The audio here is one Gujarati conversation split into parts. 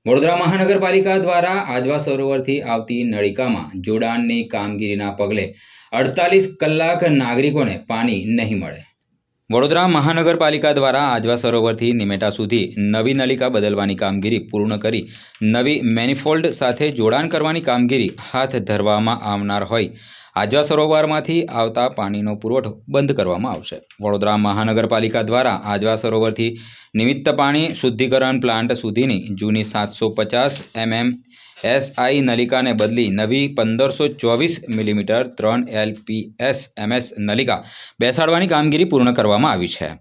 વડોદરા મહાનગરપાલિકા દ્વારા આજવા સરોવરથી આવતી નળિકામાં જોડાણની કામગીરીના પગલે 48 કલાક નાગરિકોને પાણી નહીં મળે। વડોદરા મહાનગરપાલિકા દ્વારા આજવા સરોવરથી નિમેટા સુધી નવી નળિકા બદલવાની કામગીરી પૂર્ણ કરી નવી મેનિફોલ્ડ સાથે જોડાણ કરવાની કામગીરી હાથ ધરવામાં આવનાર હોય આજવા સરોવરમાંથી આવતા પાણીનો પુરવઠો બંધ કરવામાં આવશે। વડોદરા મહાનગરપાલિકા દ્વારા આજવા સરોવરથી નિમિત્ત પાણી શુદ્ધિકરણ પ્લાન્ટ સુધીની જૂની 750 mm SI નલિકાને બદલી નવી 1524 મિલીમીટર 3 LPS MS નલિકા બેસાડવાની કામગીરી પૂર્ણ કરવામાં આવી છે।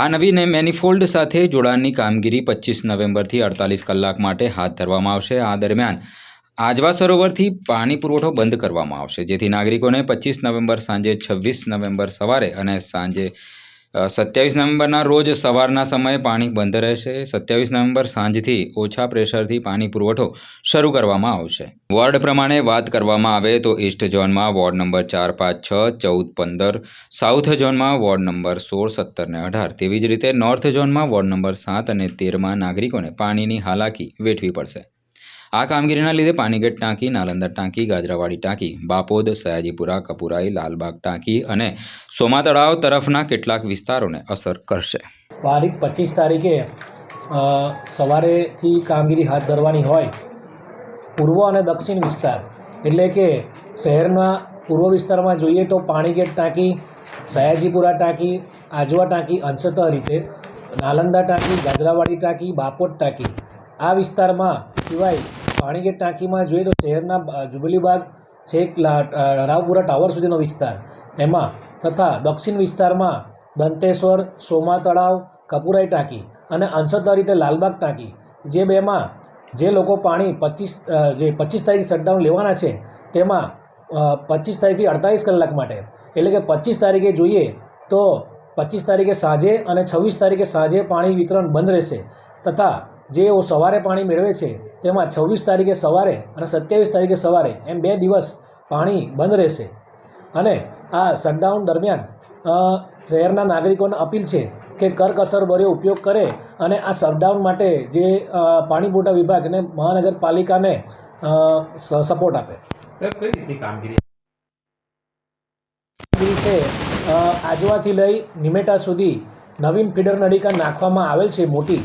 આ નવી મેનિફોલ્ડ સાથે જોડાણની કામગીરી 25 નવેમ્બરથી 48 કલાક માટે હાથ ધરવામાં આવશે। આ દરમિયાન આજવા સરોવરથી પાણી પુરવઠો બંધ કરવામાં આવશે, જેથી નાગરિકોને 25 નવેમ્બર સાંજે, 26 નવેમ્બર સવારે અને સાંજે 27 નવેમ્બરના રોજ સવારના સમયે પાણી બંધ રહેશે। 27 નવેમ્બર સાંજથી ઓછા પ્રેશરથી પાણી પુરવઠો શરૂ કરવામાં આવશે। વોર્ડ પ્રમાણે વાત કરવામાં આવે તો ઈસ્ટ ઝોનમાં વોર્ડ નંબર 4, 5, 6, 14, 15, સાઉથ ઝોનમાં વોર્ડ નંબર 16, 17 અને 18, તેવી જ રીતે નોર્થ ઝોનમાં વોર્ડ નંબર 7 અને 13માં નાગરિકોને પાણીની હાલાકી વેઠવી પડશે। આ કામગીરીના લીધે પાણીગેટ ટાંકી, નાલંદા ટાંકી, ગાજરાવાડી ટાંકી, બાપોદ, સયાજીપુરા, કપુરાઈ, લાલબાગ ટાંકી અને સોમા તળાવ તરફના કેટલાક વિસ્તારોને અસર કરશે। તારીખ 25 તારીખે સવારેથી કામગીરી હાથ ધરવાની હોય। પૂર્વ અને દક્ષિણ વિસ્તાર એટલે કે શહેરના પૂર્વ વિસ્તારમાં જોઈએ તો પાણીગેટ ટાંકી, સયાજીપુરા ટાંકી, આજવા ટાંકી, અંશતઃ રીતે નાલંદા ટાંકી, ગાજરાવાડી ટાંકી, બાપોદ ટાંકી, આ વિસ્તારમાં સિવાય પાણીગેટ ટાંકીમાં જોઈએ તો શહેરના જુબલીબાગ છેક રાવપુરા ટાવર સુધીનો વિસ્તાર એમાં, તથા દક્ષિણ વિસ્તારમાં દંતેશ્વર, સોમા તળાવ, કપુરાઈ ટાંકી અને અંશતઃ રીતે લાલબાગ ટાંકી, જે બેમાં જે લોકો પાણી 25 તારીખે શટડાઉન લેવાના છે તેમાં 25 તારીખથી 48 કલાક માટે, એટલે કે 25 તારીખે જોઈએ તો 25 તારીખે સાંજે અને 26 તારીખે સાંજે પાણી વિતરણ બંધ રહેશે, તથા જે સવારે પાણી મેળવે છે તેમાં 26 તારીખે સવારે અને 27 તારીખે સવારે એમ 2 દિવસ પાણી બંધ રહેશે। અને આ શટડાઉન દરમિયાન શહેરના નાગરિકોને અપીલ છે કે કરકસરભર્યો ઉપયોગ કરે અને આ શટડાઉન માટે જે પાણી પુરવઠા વિભાગ અને મહાનગરપાલિકાને સપોર્ટ આપે। કઈ રીતે કામગીરી છે આજવાથી લઈ નિમેટા સુધી નવીન ફીડર નળિકા નાખવામાં આવેલ છે મોટી,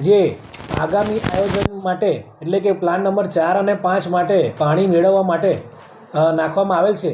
જે આગામી આયોજન માટે એટલે કે પ્લાન નંબર 4 અને 5 માટે પાણી મેળવવા માટે નાખવામાં આવેલ છે।